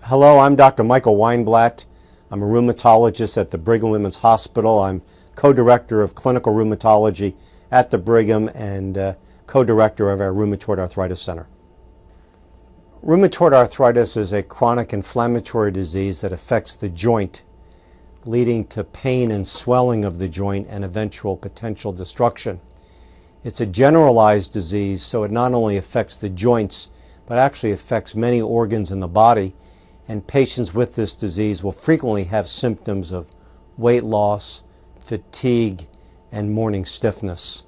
Hello, I'm Dr. Michael Weinblatt. I'm a rheumatologist at the Brigham Women's Hospital. I'm co-director of clinical rheumatology at the Brigham and co-director of our Rheumatoid Arthritis Center. Rheumatoid arthritis is a chronic inflammatory disease that affects the joint, leading to pain and swelling of the joint and eventual potential destruction. It's a generalized disease, so it not only affects the joints, but actually affects many organs in the body. And patients with this disease will frequently have symptoms of weight loss, fatigue, and morning stiffness.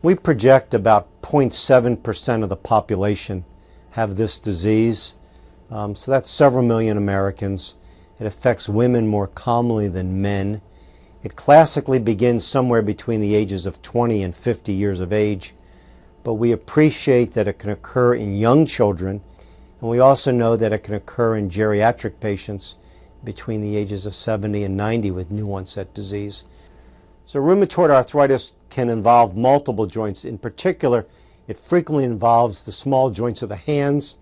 We project about 0.7% of the population have this disease. So that's several million Americans. It affects women more commonly than men. It classically begins somewhere between the ages of 20 and 50 years of age, but we appreciate that it can occur in young children, and we also know that it can occur in geriatric patients between the ages of 70 and 90 with new onset disease. So rheumatoid arthritis can involve multiple joints. In particular, it frequently involves the small joints of the hands,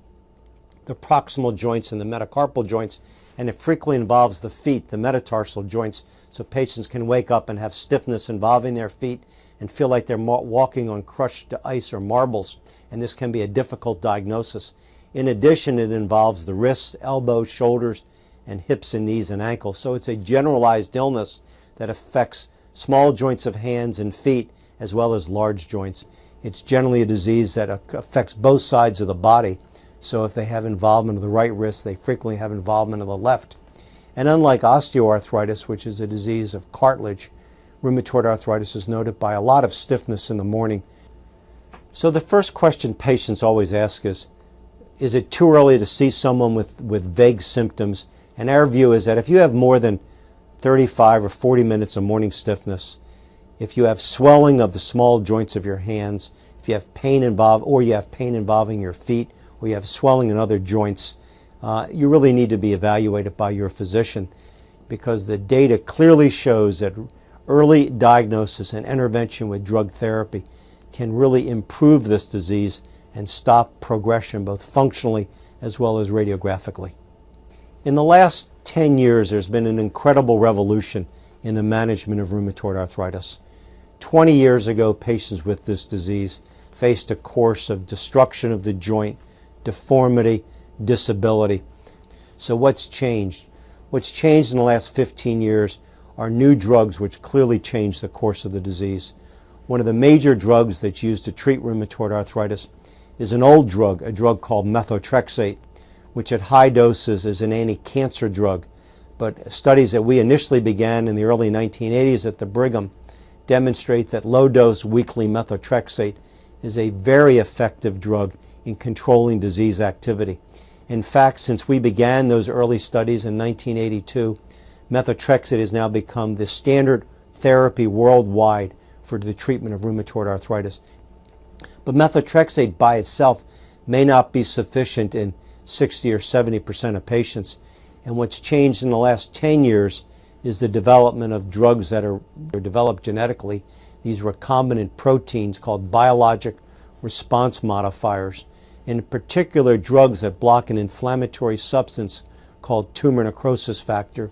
the proximal joints and the metacarpal joints, and it frequently involves the feet, the metatarsal joints, so patients can wake up and have stiffness involving their feet and feel like they're walking on crushed ice or marbles, and this can be a difficult diagnosis. In addition, it involves the wrists, elbows, shoulders, and hips and knees and ankles. So it's a generalized illness that affects small joints of hands and feet as well as large joints. It's generally a disease that affects both sides of the body. So if they have involvement of the right wrist, they frequently have involvement of the left. And unlike osteoarthritis, which is a disease of cartilage, rheumatoid arthritis is noted by a lot of stiffness in the morning. So the first question patients always ask is it too early to see someone with vague symptoms? And our view is that if you have more than 35 or 40 minutes of morning stiffness, if you have swelling of the small joints of your hands, if you have pain involving your feet, or you have swelling in other joints, you really need to be evaluated by your physician, because the data clearly shows that early diagnosis and intervention with drug therapy can really improve this disease and stop progression both functionally as well as radiographically. In the last 10 years, there's been an incredible revolution in the management of rheumatoid arthritis. 20 years ago, patients with this disease faced a course of destruction of the joint, deformity, disability. So what's changed? What's changed in the last 15 years are new drugs which clearly change the course of the disease. One of the major drugs that's used to treat rheumatoid arthritis is an old drug, a drug called methotrexate, which at high doses is an anti-cancer drug. But studies that we initially began in the early 1980s at the Brigham demonstrate that low-dose weekly methotrexate is a very effective drug in controlling disease activity. In fact, since we began those early studies in 1982, methotrexate has now become the standard therapy worldwide for the treatment of rheumatoid arthritis. But methotrexate by itself may not be sufficient in 60 or 70% of patients. And what's changed in the last 10 years is the development of drugs that are developed genetically, these recombinant proteins called biologic response modifiers, in particular drugs that block an inflammatory substance called tumor necrosis factor.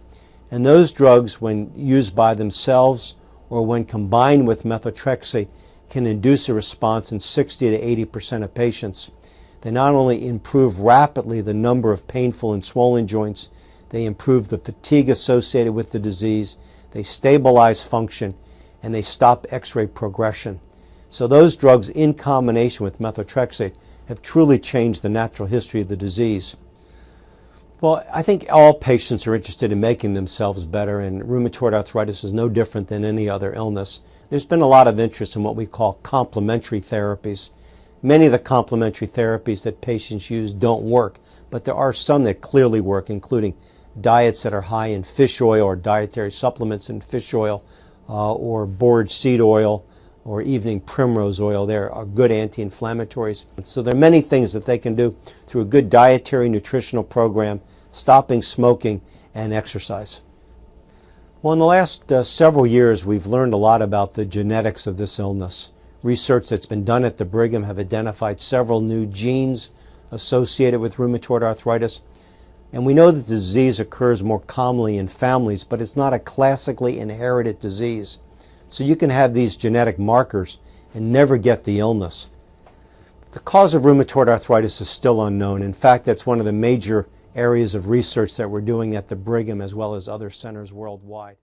And those drugs, when used by themselves or when combined with methotrexate, can induce a response in 60 to 80% of patients. They not only improve rapidly the number of painful and swollen joints, they improve the fatigue associated with the disease, they stabilize function, and they stop X-ray progression. So those drugs in combination with methotrexate have truly changed the natural history of the disease. Well, I think all patients are interested in making themselves better, and rheumatoid arthritis is no different than any other illness. There's been a lot of interest in what we call complementary therapies. Many of the complementary therapies that patients use don't work, but there are some that clearly work, including diets that are high in fish oil or dietary supplements in fish oil or borage seed oil or evening primrose oil. There are good anti-inflammatories. So there are many things that they can do through a good dietary nutritional program, stopping smoking, and exercise. Well, in the last several years, we've learned a lot about the genetics of this illness. Research that's been done at the Brigham have identified several new genes associated with rheumatoid arthritis. And we know that the disease occurs more commonly in families, but it's not a classically inherited disease. So you can have these genetic markers and never get the illness. The cause of rheumatoid arthritis is still unknown. In fact, that's one of the major areas of research that we're doing at the Brigham as well as other centers worldwide.